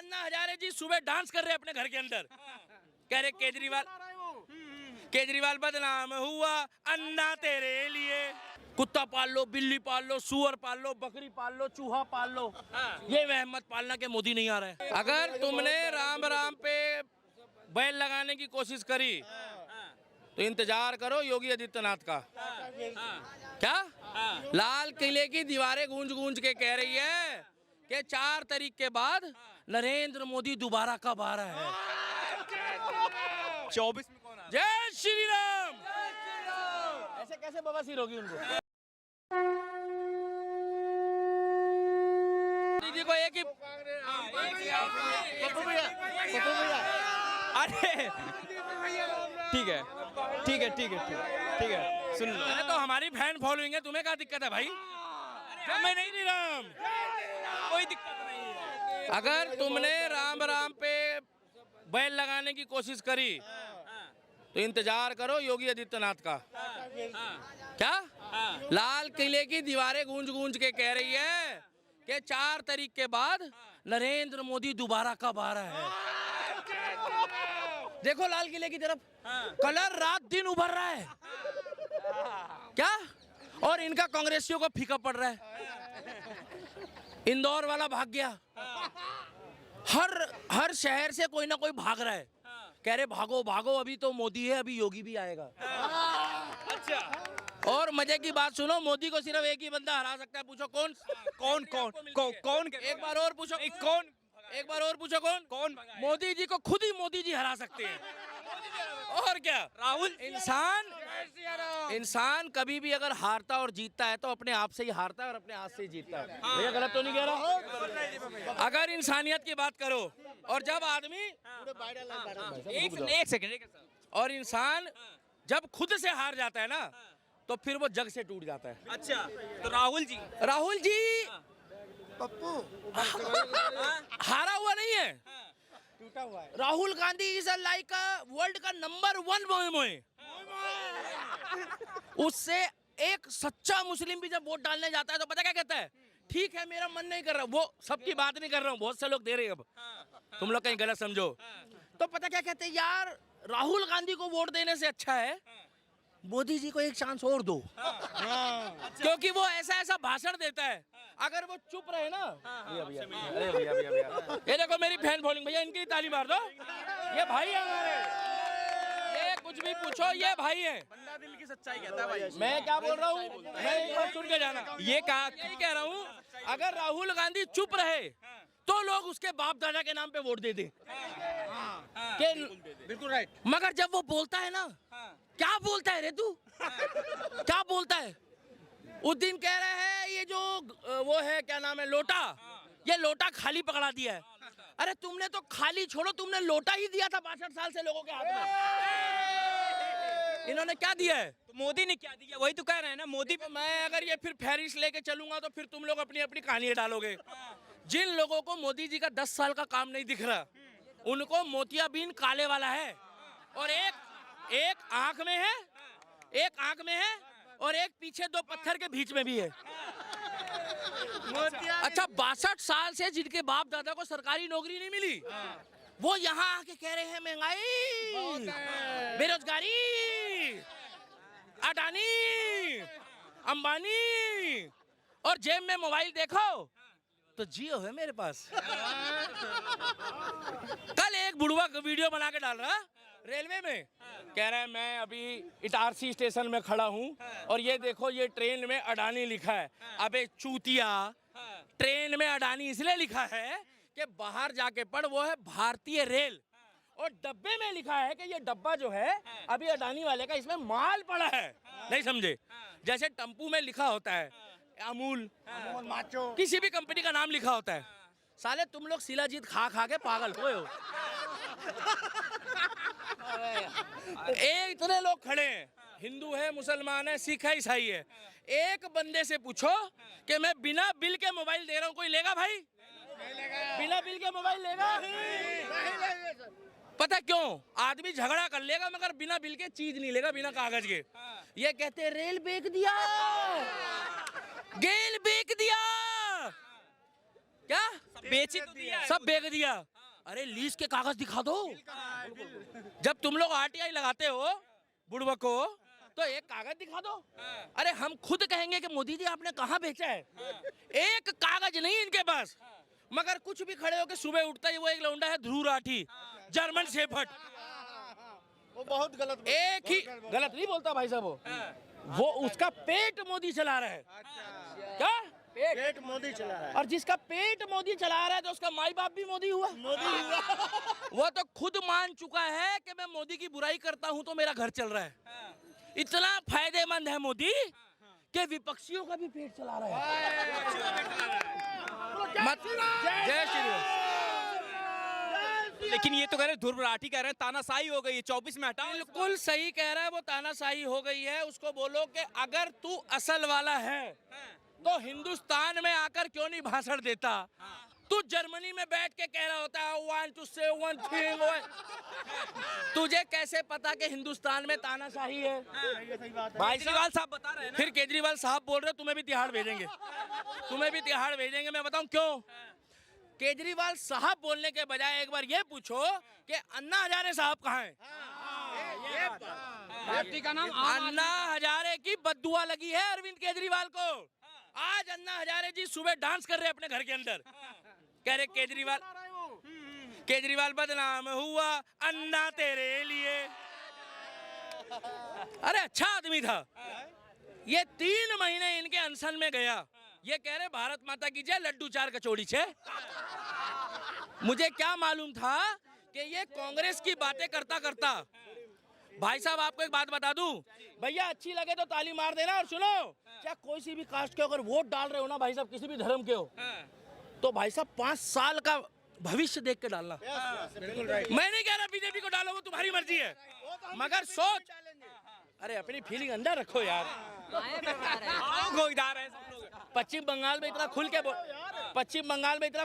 अन्ना हजारे जी सुबह डांस कर रहे अपने घर के अंदर, कह रहे केजरीवाल बदनाम हुआ अन्ना तेरे लिए। कुत्ता पाल लो, बिल्ली पाल लो, सुअर पाल लो, बकरी पाल लो, चूहा पाल लो, ये वहमत पालना के मोदी नहीं आ रहा है। अगर तुमने राम राम पे बैल लगाने की कोशिश करी तो इंतजार करो योगी आदित्यनाथ का। क्या लाल किले की दीवारें गूंज गूंज के कह रही है कि 4 तारीख के बाद नरेंद्र मोदी दोबारा कब आ रहा है। 24 में कौन आ? जय श्री राम। ऐसे कैसे बवासीर होगी उनको? दीदी को एक ही अरे ठीक है ठीक है ठीक है ठीक है सुन लो। अरे तो हमारी फैन फॉलोइंग है, तुम्हें क्या दिक्कत है भाई? मैं नहीं दी राम, कोई दिक्कत नहीं है। अगर तुमने राम राम पे बैल लगाने की कोशिश करी तो इंतजार करो योगी आदित्यनाथ का। क्या लाल किले की दीवारें गूंज गूंज के कह रही है कि 4 तारीख के बाद नरेंद्र मोदी दोबारा कब आ रहा है। देखो लाल किले की तरफ कलर रात दिन उभर रहा है क्या, और इनका कांग्रेसियों को फीका पड़ रहा है। इंदौर वाला भाग गया, हर शहर से कोई ना कोई भाग रहा है, कह रहे भागो भागो अभी तो मोदी है, अभी योगी भी आएगा। अच्छा और मजे की बात सुनो, मोदी को सिर्फ एक ही बंदा हरा सकता है। पूछो कौन? कौन कौन कौन कौन? एक बार और पूछो कौन? एक बार और पूछो कौन? कौन? मोदी जी को खुद ही मोदी जी हरा सकते हैं। और क्या राहुल? इंसान कभी भी अगर हारता और जीतता है तो अपने आप से ही हारता है और अपने हाथ से ही जीतता है। भैया गलत तो नहीं कह रहा? अगर इंसानियत की बात करो और जब आदमी एक सेकंड और इंसान जब खुद से हार जाता है ना तो फिर वो जग से टूट जाता है। अच्छा तो राहुल जी पप्पू हारा हुआ नहीं है, टूटा हुआ है। Rahul Gandhi is like world का नंबर 1 मोए। उससे एक सच्चा मुस्लिम भी जब वोट डालने जाता है तो पता क्या कहता है? ठीक है मेरा मन नहीं कर रहा, वो सबकी बात नहीं कर रहा हूँ, बहुत से लोग दे रहे हैं, अब तुम लोग कहीं गलत समझो तो पता क्या कहते हैं, यार राहुल गांधी को वोट देने से अच्छा है मोदी जी को एक चांस और दो। क्योंकि वो ऐसा ऐसा भाषण देता है, अगर वो चुप रहे ना। ये देखो मेरी फैन फॉलोइंग, भैया इनकी ताली मार दो, ये भाई है हमारे, ये कुछ भी पूछो ये भाई है। बंदा दिल की सच्चाई कहता है भाई। मैं क्या बोल रहा हूँ, मैं एक बार सुन के जाना, ये कह रहा हूँ अगर राहुल गांधी चुप रहे तो लोग उसके बाप दादा के नाम पे वोट दे दें। बिल्कुल राइट। मगर जब वो बोलता है ना, क्या बोलता है रे तू? क्या बोलता है? उस दिन कह रहे हैं ये जो वो है क्या नाम है लोटा, ये लोटा खाली पकड़ा दिया है। अरे तुमने तो खाली छोड़ो, तुमने लोटा ही दिया था 62 साल से लोगों के हाथ में। इन्होंने क्या दिया है? तो मोदी ने क्या दिया, वही तो कह रहे हैं ना। मोदी तो मैं अगर ये फिर फहरिस्त लेके चलूंगा तो फिर तुम लोग अपनी अपनी कहानी डालोगे। जिन लोगों को मोदी जी का 10 साल का काम नहीं दिख रहा, उनको मोतियाबिंद काले वाला है, और एक आंख में है, एक आंख में है और एक पीछे 2 पत्थर के बीच में भी है। अच्छा 62 साल से जिनके बाप दादा को सरकारी नौकरी नहीं मिली, वो यहाँ आके कह रहे हैं महंगाई, बेरोजगारी, अडानी, अंबानी, और जेब में मोबाइल देखो तो जियो है मेरे पास। कल एक बुढ़वा वीडियो बना के डाल रहा रेलवे में, कह रहा है मैं अभी इटारसी स्टेशन में खड़ा हूँ और ये देखो ये ट्रेन में अडानी लिखा है। अबे चूतिया, ट्रेन में अडानी इसलिए लिखा है कि बाहर जाके पढ़, वो है भारतीय रेल, और डब्बे में लिखा है कि ये डब्बा जो है अभी अडानी वाले का, इसमें माल पड़ा है। नहीं समझे? जैसे टम्पू में लिखा होता है अमूल, किसी भी कंपनी का नाम लिखा होता है। साले तुम लोग शिलाजीत खा खा के पागल हुए हो। इतने लोग खड़े हैं, हिंदू है, मुसलमान है, सिख है, ईसाई है। एक बंदे से पूछो कि मैं बिना बिल के मोबाइल दे रहा हूँ, कोई लेगा भाई? बिना बिल के मोबाइल लेगा? पता क्यों? आदमी झगड़ा कर लेगा मगर बिना बिल के चीज नहीं लेगा, बिना कागज के। ये कहते रेल बेच दिया, गेल बेच दिया, क्या बेच ही तो दिया है। सब बेच दिया। अरे लीज के कागज दिखा दो। जब तुम लोग आरटीआई लगाते हो बुड़बक को, तो एक कागज दिखा दो। अरे हम खुद कहेंगे कि मोदी जी आपने कहाँ बेचा है, एक कागज नहीं इनके पास। मगर कुछ भी खड़े होकर सुबह उठता ही वो एक लौंडा है ध्रुव राठी, जर्मन शेफर्ड, वो बहुत गलत एक ही गलत नहीं बोलता भाई साहब, वो उसका पेट मोदी चला रहा है। क्या पेट मोदी चला रहा है। और जिसका पेट मोदी चला रहा है तो उसका माई बाप भी मोदी हुआ। वो तो खुद मान चुका है कि मैं मोदी की बुराई करता हूं तो मेरा घर चल रहा है। इतना फायदेमंद है मोदी कि विपक्षियों का भी पेट चला रहा है। जय श्री राम। लेकिन ये तो कह रहे ध्रुव राठी कह रहे हैं तानाशाही हो गई है, 24 में हटाओ। बिल्कुल सही कह रहा है, वो तानाशाही हो गई है। उसको बोलो कि अगर तू असल वाला है तो हिंदुस्तान में आकर क्यों नहीं भाषण देता। तू जर्मनी में बैठ के कह रहा होता है want to say one thing। तुझे कैसे पता कि हिंदुस्तान में तानाशाही है? भाई केजरीवाल साहब बता रहे हैं ना। फिर केजरीवाल साहब बोल रहे हो तुम्हें भी तिहाड़ भेजेंगे, तुम्हें भी तिहाड़ भेजेंगे। मैं बताऊं क्यों? केजरीवाल साहब बोलने के बजाय एक बार ये पूछो कि अन्ना हजारे साहब कहाँ हैं? पार्टी का नाम अन्ना हजारे की बद्दुआ लगी है अरविंद केजरीवाल को। आज अन्ना हजारे जी सुबह डांस कर रहे अपने घर के अंदर, कह रहे केजरीवाल बदनाम हुआ अन्ना तेरे लिए। अरे अच्छा आदमी था। ये 3 महीने इनके अनशन में गया, ये कह रहे भारत माता की जय, लड्डू 4 कचौड़ी 6। मुझे क्या मालूम था कि ये कांग्रेस की बातें करता करता। भाई साहब आपको एक बात बता दूं, भैया अच्छी लगे तो ताली मार देना। और सुनो, क्या कोई सी भी कास्ट के अगर वोट डाल रहे हो ना भाई साहब, किसी भी धर्म के हो, तो भाई साहब 5 साल का भविष्य देख के डालना। मैं नहीं कह रहा बीजेपी को डालो, वो तुम्हारी मर्जी है, मगर सोच। अरे अपनी फीलिंग अंदर रखो यार। पश्चिम बंगाल में इतना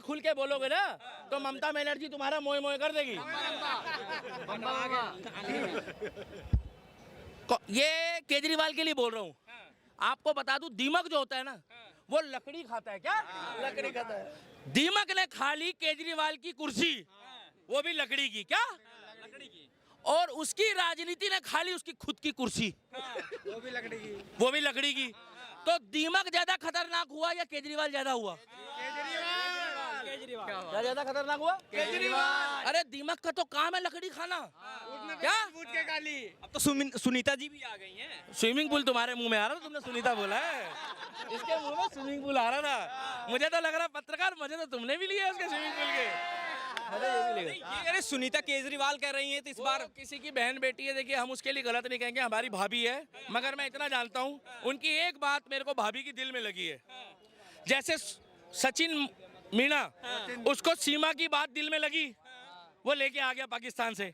खुल के बोलोगे ना तो ममता बनर्जी तुम्हारा मोए मोए कर देगी। ये केजरीवाल के लिए बोल रहा हूँ। आपको बता दूं, दीमक जो होता है ना वो लकड़ी खाता है। क्या लकड़ी खाता है? दीमक ने खा ली केजरीवाल की कुर्सी, वो भी लकड़ी की। क्या लकड़ी की? और उसकी राजनीति ने खा ली उसकी खुद की कुर्सी, वो भी लकड़ी की। तो दीमक ज्यादा खतरनाक हुआ या केजरीवाल ज्यादा हुआ? क्या ज्यादा खतरनाक हुआ? केजरीवाल। अरे दीमक का तो काम है लकड़ी खाना। क्या के गाली। अब तो सुनीता जी भी आ गई हैं। स्विमिंग पूल तुम्हारे मुंह में आ रहा था, तुमने सुनीता बोला है, इसके मुंह में स्विमिंग पूल आ रहा था। मुझे तो लग रहा पत्रकार, मुझे तो तुमने भी लिया उसके स्विमिंग पूल के। अरे सुनीता केजरीवाल कह रही है तो इस बार किसी की बहन बेटी है, देखिए हम उसके लिए गलत नहीं कहेंगे, हमारी भाभी है। मगर मैं इतना जानता हूँ, उनकी एक बात मेरे को भाभी की दिल में लगी है। जैसे सचिन मीणा, उसको सीमा की बात दिल में लगी, वो लेके आ गया पाकिस्तान से।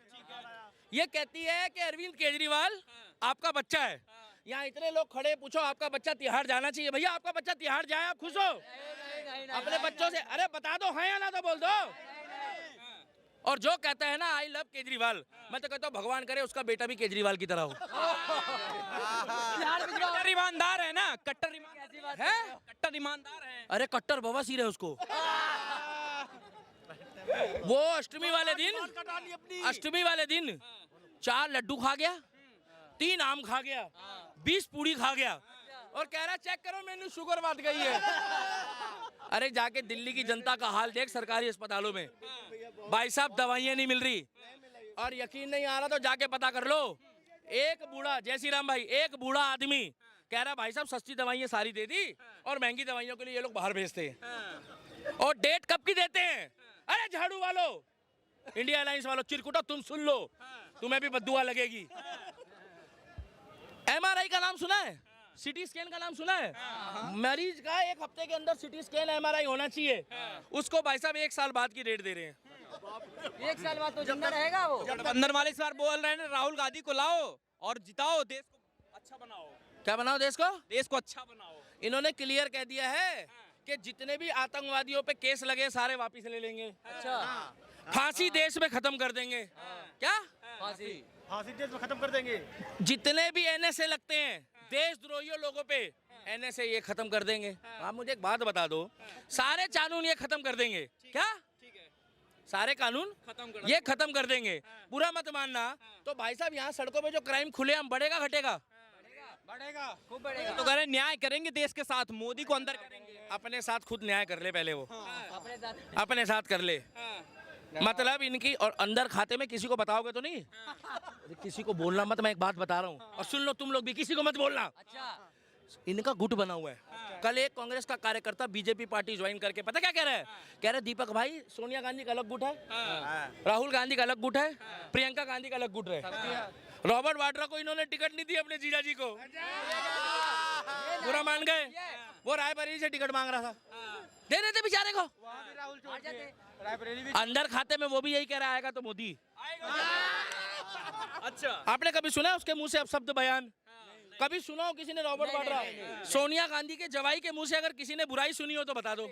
ये कहती है कि अरविंद केजरीवाल आपका बच्चा है। यहाँ इतने लोग खड़े, पूछो आपका बच्चा तिहाड़ जाना चाहिए? भैया आपका बच्चा तिहाड़ जाए, आप खुश हो? अपने बच्चों से अरे बता दो हाँ या ना तो बोल दो। और जो कहता है ना आई लव केजरीवाल, मैं तो कहता हूँ भगवान करे उसका बेटा भी केजरीवाल की तरह हो। कट्टर ईमानदार है ना, कट्टर ईमानदार है, कट्टर ईमानदार है। अरे कट्टर बवासीर है उसको। वो अष्टमी वाले दिन 4 लड्डू खा गया, 3 आम खा गया, 20 पूड़ी खा गया और कह रहा चेक करो मेनू शुगर बढ़ गई है। अरे जाके दिल्ली की जनता का हाल देख सरकारी अस्पतालों में, भाई साहब दवाइयाँ नहीं मिल रही। और यकीन नहीं आ रहा तो जाके पता कर लो। एक बूढ़ा, जय श्री राम भाई, एक बूढ़ा आदमी कह रहा भाई साहब सस्ती दवाइयाँ सारी दे दी और महंगी दवाइयों के लिए ये लोग बाहर भेजते हैं। और डेट कब की देते हैं? अरे झाड़ू वालों, इंडिया अलायंस वालों, चिरकुटा तुम सुन लो, तुम्हें भी बद्दुआ लगेगी। MRI का नाम सुना है? सिटी स्कैन का नाम सुना है? मरीज का 1 हफ्ते के अंदर सिटी स्कैन MRI होना चाहिए। उसको भाई साहब 1 साल बाद की डेट दे रहे हैं। 1 साल बाद तो जिंदा रहेगा वो। गठबंधन वाले इस बार बोल रहे हैं राहुल गांधी को लाओ और जिताओ, देश को अच्छा बनाओ। क्या बनाओ? देश को अच्छा बनाओ। इन्होंने क्लियर कह दिया है कि जितने भी आतंकवादियों पे केस लगे सारे वापिस ले लेंगे। अच्छा, फांसी देश में खत्म कर देंगे। क्या फांसी देश में खत्म कर देंगे? जितने भी NSA लगते हैं देशद्रोहियों लोगों पे, NSA ये खत्म कर देंगे। आप मुझे एक बात बता दो, सारे कानून ये खत्म कर देंगे। क्या सारे कानून ये खत्म कर देंगे। पूरा मत मानना। तो भाई साहब यहाँ सड़कों पे जो क्राइम खुलेआम बढ़ेगा घटेगा? बढ़ेगा। खूब बढ़ेगा। तो कह रहे हैं न्याय करेंगे देश के साथ, मोदी को अंदर करेंगे। अपने साथ खुद न्याय कर ले पहले वो, अपने साथ अपने साथ कर ले। मतलब इनकी, और अंदर खाते में किसी को बताओगे तो नहीं? अरे किसी को बोलना मत, मैं एक बात बता रहा हूँ, और सुन लो तुम लोग भी, किसी को मत बोलना। अच्छा इनका गुट बना हुआ है। कल एक कांग्रेस का कार्यकर्ता बीजेपी पार्टी ज्वाइन करके पता क्या कह रहा है? कह रहे दीपक भाई, सोनिया गांधी का अलग गुट है, राहुल गांधी का अलग गुट है, प्रियंका गांधी का अलग गुट है। रॉबर्ट वाड्रा को इन्होंने टिकट नहीं दी अपने जीजा जी को, पूरा मान गए। वो रायबरेली से टिकट मांग रहा था, दे देते बेचारे को। हार जाते। अंदर खाते में वो भी यही कह रहा आएगा तो मोदी। अच्छा, आपने कभी सुना है उसके मुंह से अपशब्द बयान? कभी सुना हो किसी ने रॉबर्ट वाड्रा? सोनिया गांधी के जवाई के मुंह से अगर किसी ने बुराई सुनी हो तो बता दो।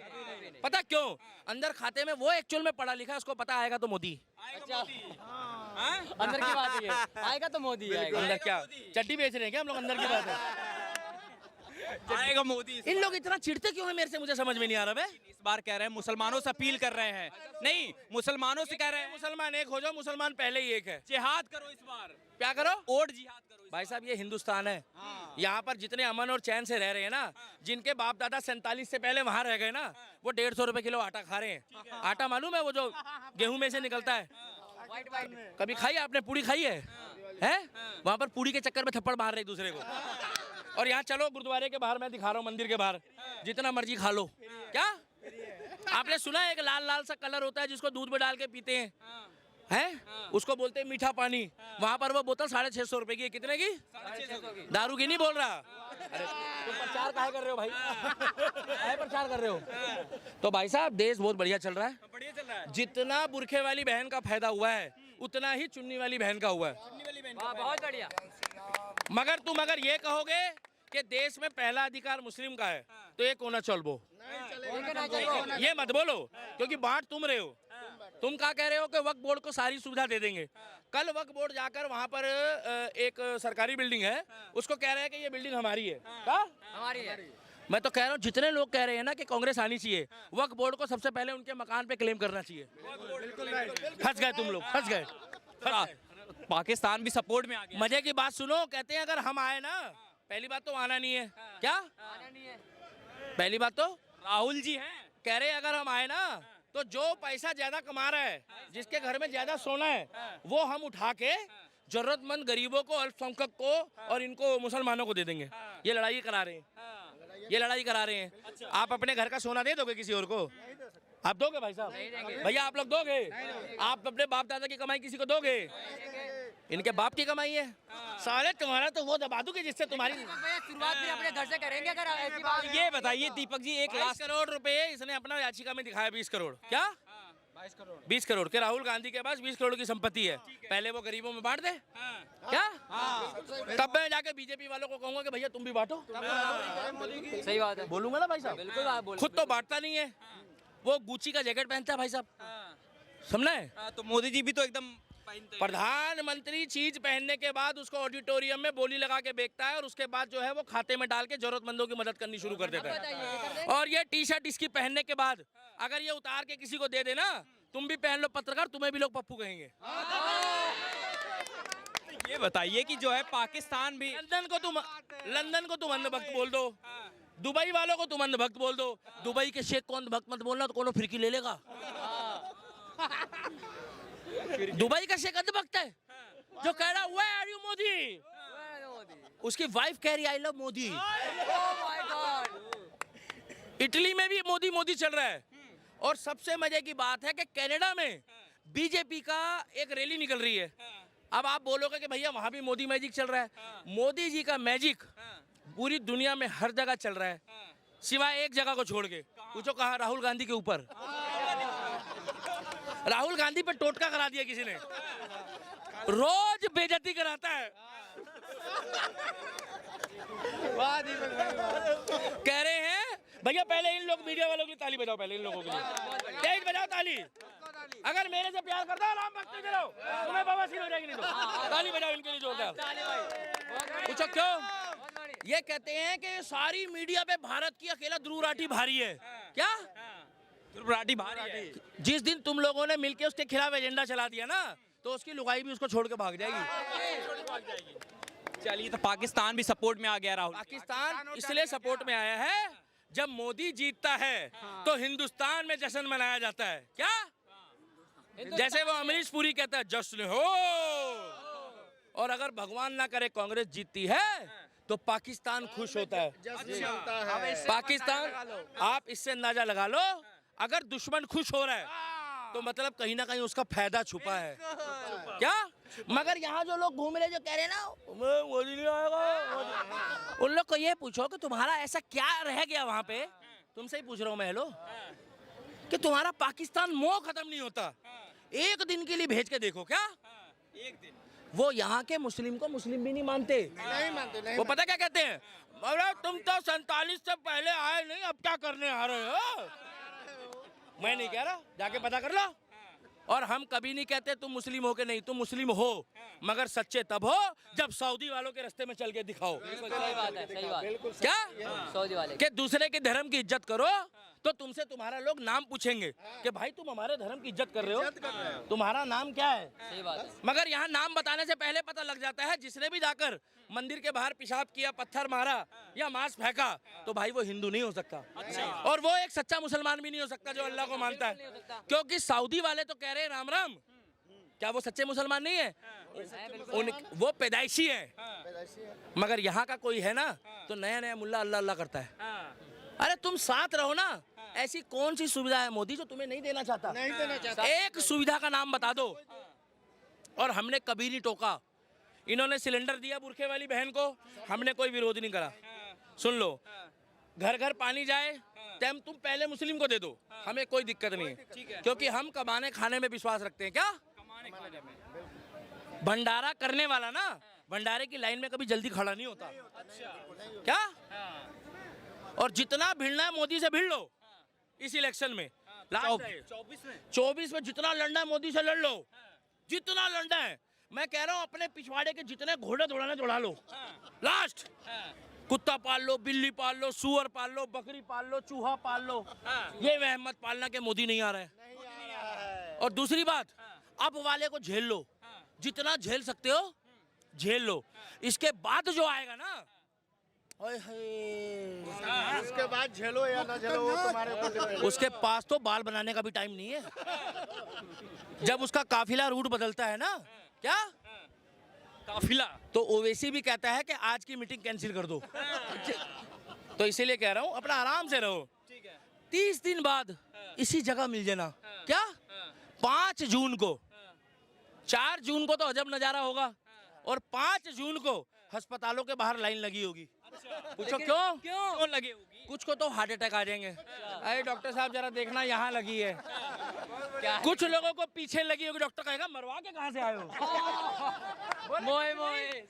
पता क्यों? अंदर खाते में वो एक्चुअल में पढ़ा लिखा है, उसको पता आएगा तो मोदी। अच्छा अंदर की बात है ये। आएगा तो मोदी आएगा। अंदर क्या चड्डी बेच रहे हैं क्या हम लोग? अंदर की बात है। आएगा मोदी। इन लोग इतना चिढ़ते क्यों है मेरे से, मुझे समझ में नहीं आ रहा है। इस बार कह रहे हैं मुसलमानों से अपील कर रहे हैं, नहीं मुसलमानों से कह रहे हैं मुसलमान एक हो जाओ, मुसलमान पहले ही एक है। जिहाद करो इस बार, क्या करो? वोट जिहाद करो। भाई साहब ये हिंदुस्तान है, यहाँ पर जितने अमन और चैन से रह रहे हैं ना, जिनके बाप दादा 47 से पहले वहाँ रह गए ना, वो 150 रुपए किलो आटा खा रहे हैं। आटा मालूम है वो जो गेहूं में से निकलता है? White white. कभी खाई आपने? पूड़ी खाई है? वहाँ पर पूड़ी के चक्कर में थप्पड़ मार रहे एक दूसरे को। और यहाँ चलो गुरुद्वारे के बाहर, मैं दिखा रहा हूँ मंदिर के बाहर, जितना मर्जी खा लो। क्या आपने सुना है एक लाल लाल सा कलर होता है जिसको दूध में डाल के पीते हैं, हैं? उसको बोलते हैं मीठा पानी। वहाँ पर वो बोतल 650 रुपए की है। कितने की? 650 की। दारू की नहीं बोल रहा। अरे तुम प्रचार काहे कर रहे हो भाई? काहे प्रचार कर रहे हो? तो भाई साहब देश बहुत बढ़िया चल रहा है। बढ़िया चल रहा है। जितना बुरखे वाली बहन का फायदा हुआ है, उतना ही चुन्नी वाली बहन का हुआ है। वाह बहुत बढ़िया। मगर तुम अगर ये कहोगे कि देश में पहला अधिकार मुस्लिम का है, तो ये कोना चलबो, ये मत बोलो, क्योंकि बांट तुम रहे हो। तुम क्या कह रहे हो कि वक्फ बोर्ड को सारी सुविधा दे देंगे। कल वक्फ बोर्ड जाकर वहाँ पर एक सरकारी बिल्डिंग है, उसको कह रहे हैं कि ये बिल्डिंग हमारी है। क्या हमारी है? मैं तो कह रहा हूँ जितने लोग कह रहे हैं ना कि कांग्रेस आनी चाहिए, वक्फ बोर्ड को सबसे पहले उनके मकान पे क्लेम करना चाहिए। फंस गए तुम लोग, फंस गए। पाकिस्तान भी सपोर्ट में आ गया। मजे की बात सुनो, कहते हैं अगर हम आए ना, पहली बात तो आना नहीं है। क्या आना नहीं है। पहली बात तो राहुल जी हैं, कह रहे अगर हम आए ना, तो जो पैसा ज्यादा कमा रहा है, जिसके घर में ज्यादा सोना है, वो हम उठा के जरूरतमंद गरीबों को, अल्पसंख्यक को और इनको मुसलमानों को दे देंगे। ये लड़ाई करा रहे हैं, ये लड़ाई करा रहे हैं। आप अपने घर का सोना दे दोगे किसी और को? आप दोगे भाई साहब? भैया आप लोग दोगे? आप अपने बाप दादा की कमाई किसी को दोगे? इनके बाप की कमाई है। साले तुम्हारा तो वो दबा दूंगी जिससे तुम्हारी शुरुआत भी अपने घर से करेंगे अगर ऐसी बात है। ये बताइए दीपक जी, 1 लाख 20 करोड़ रुपए इसने अपना याचिका में दिखाया। 20 करोड़ क्या? 20 करोड़ के राहुल गांधी के पास 20 करोड़ की संपत्ति है। पहले वो गरीबों में बांट दे। क्या तब मैं जाके बीजेपी वालों को कहूंगा कि भैया तुम भी बांटो। सही बात है। बोलूंगा ना भाई साहब, बिल्कुल आप बोल। खुद तो बांटता नहीं है। वो गुची का जैकेट पहनता है भाई साहब, समझना है? तो मोदी जी भी तो एकदम पहनते हैं। प्रधानमंत्री चीज पहनने के बाद उसको ऑडिटोरियम में बोली लगा के बेचता है, और उसके बाद जो है वो खाते में डाल के जरूरतमंदों की मदद करनी शुरू कर देता है। और ये टी शर्ट इसकी पहनने के बाद अगर ये उतार के किसी को दे देना, तुम भी पहन लो पत्रकार, तुम्हें भी लोग पप्पू कहेंगे। ये बताइए कि जो है पाकिस्तान भी, लंदन को तुम अंधभक्त बोल दो, दुबई वालों को तुम अंधभक्त बोल दो, दुबई के शेख को अंधभक्त मत बोलना तो कोनो फिरकी ले लेगा। दुबई का शेख अंधभक्त है जो कह रहा वेयर आर यू मोदी, उसकी वाइफ कह रही आई लव मोदी। इटली में भी मोदी मोदी चल रहा है। और सबसे मजे की बात है कि कनाडा में बीजेपी का एक रैली निकल रही है। अब आप बोलोगे कि भैया वहां भी मोदी मैजिक चल रहा है। मोदी जी का मैजिक पूरी दुनिया में हर जगह चल रहा है, सिवाय एक जगह को छोड़ के। पूछो कहा? राहुल गांधी के ऊपर। राहुल गांधी पे टोटका करा दिया किसी ने, रोज बेइज्जती कराता है। कह रहे हैं भैया पहले इन लोग मीडिया वालों के लिए ताली बजाओ, पहले इन लोगों के लिए तेज बजाओ ताली। अगर मेरे से प्यार करता है राम भक्त चलो, तुम्हें बवासीर हो जाएगी नहीं तो। ताली बजाओ इनके लिए जोरदार। पूछो क्यों? ये कहते हैं कि सारी मीडिया पे भारत की अकेला ध्रुव राठी भारी है। क्या त्रिपुरारी भारी है। जिस दिन तुम लोगों ने मिलके उसके खिलाफ एजेंडा चला दिया ना, तो उसकी लुगाई भी उसको छोड़ के भाग जाएगी। चलिए, तो पाकिस्तान भी सपोर्ट में आ गया राहुल। पाकिस्तान इसलिए सपोर्ट में आया है, जब मोदी जीतता है तो हिंदुस्तान में जश्न मनाया जाता है। क्या? जैसे वो अमरीश पुरी कहता है जश्न हो, और अगर भगवान ना करे कांग्रेस जीतती है तो पाकिस्तान खुश होता है। पाकिस्तान, आप इससे अंदाजा लगा लो, अगर दुश्मन खुश हो रहा है तो मतलब कहीं ना कहीं उसका फायदा छुपा है। क्या? मगर यहाँ जो लोग घूम रहे, जो कह रहे हैं ना मोदी नहीं आएगा, उन लोग को ये पूछो कि तुम्हारा ऐसा क्या रह गया वहां पे, तुमसे ही पूछ रहा हूँ मैं, हेलो, कि तुम्हारा पाकिस्तान मोह खत्म नहीं होता। एक दिन के लिए भेज के देखो। क्या? एक दिन वो यहाँ के मुस्लिम को मुस्लिम भी नहीं मानते। वो पता क्या कहते हैं? अरे तुम तो 47 से पहले आए नहीं, अब क्या करने आ रहे हो? मैं नहीं कह रहा, जाके पता कर लो। और हम कभी नहीं कहते तुम मुस्लिम हो के नहीं, तुम मुस्लिम हो, मगर सच्चे तब हो जब सऊदी वालों के रास्ते में चल के दिखाओ। सही बात है, सही बात। क्या? सऊदी वाले कि दूसरे के धर्म की इज्जत करो तो तुमसे तुम्हारा लोग नाम पूछेंगे कि भाई तुम हमारे धर्म की इज्जत कर रहे हो, तुम्हारा नाम क्या है? सही बात है। मगर यहाँ नाम बताने से पहले पता लग जाता है, जिसने भी जाकर मंदिर के बाहर पेशाब किया, पत्थर मारा या मांस फेंका, तो भाई वो हिंदू नहीं हो सकता। और वो एक सच्चा मुसलमान भी नहीं हो सकता जो अल्लाह को मानता है, क्योंकि सऊदी वाले तो कह रहे हैं राम राम। क्या वो सच्चे मुसलमान नहीं है? वो पैदाइशी है। मगर यहाँ का कोई है ना तो नया नया मुल्ला अल्लाह अल्लाह करता है। अरे तुम साथ रहो ना, ऐसी कौन सी सुविधा है मोदी जो तुम्हें नहीं देना चाहता? नहीं देना चाहता। एक सुविधा का नाम बता दो। और हमने कभी नहीं टोका। इन्होंने सिलेंडर दिया बुरखे वाली बहन को, हमने कोई विरोध नहीं करा। सुन लो, घर घर पानी जाए, टाइम तुम पहले मुस्लिम को दे दो, हमें कोई दिक्कत नहीं है, क्योंकि हम कमाने खाने में विश्वास रखते हैं। क्या? भंडारा करने वाला ना, भंडारे की लाइन में कभी जल्दी खड़ा नहीं होता। क्या? और जितना भिड़ना है मोदी से भिड़ लो इस इलेक्शन में। 24 में जितना लड़ना है मोदी से लड़ लो, जितना लड़ना है। मैं कह रहा हूँ अपने पिछवाड़े के जितने घोड़े दौड़ाने दौड़ा लो। लास्ट कुत्ता पाल लो, बिल्ली पाल लो, सुअर पाल लो, बकरी पाल लो, चूहा पाल लो। ये वहम मत पालना कि मोदी नहीं आ रहा है। और दूसरी बात, अब वाले को झेल लो, जितना झेल सकते हो झेल लो। इसके बाद जो आएगा ना, उसके बाद झेलो या ना झेलो वो तुम्हारे ऊपर। उसके पास तो बाल बनाने का भी टाइम नहीं है। जब उसका काफिला रूट बदलता है ना, क्या काफिला, तो ओवैसी भी कहता है कि आज की मीटिंग कैंसिल कर दो। तो इसीलिए कह रहा हूँ अपना आराम से रहो। 30 दिन बाद इसी जगह मिल जाना। क्या? 5 जून को, 4 जून को तो अजब नजारा होगा, और 5 जून को अस्पतालों के बाहर लाइन लगी होगी। पूछो क्यों? क्यों लगे होगी? कुछ को तो हार्ट अटैक आ जाएंगे। अरे डॉक्टर साहब जरा देखना, यहाँ लगी है। कुछ लोगों को पीछे लगी होगी, डॉक्टर कहेगा मरवा के कहाँ से आए हो? मोए मोए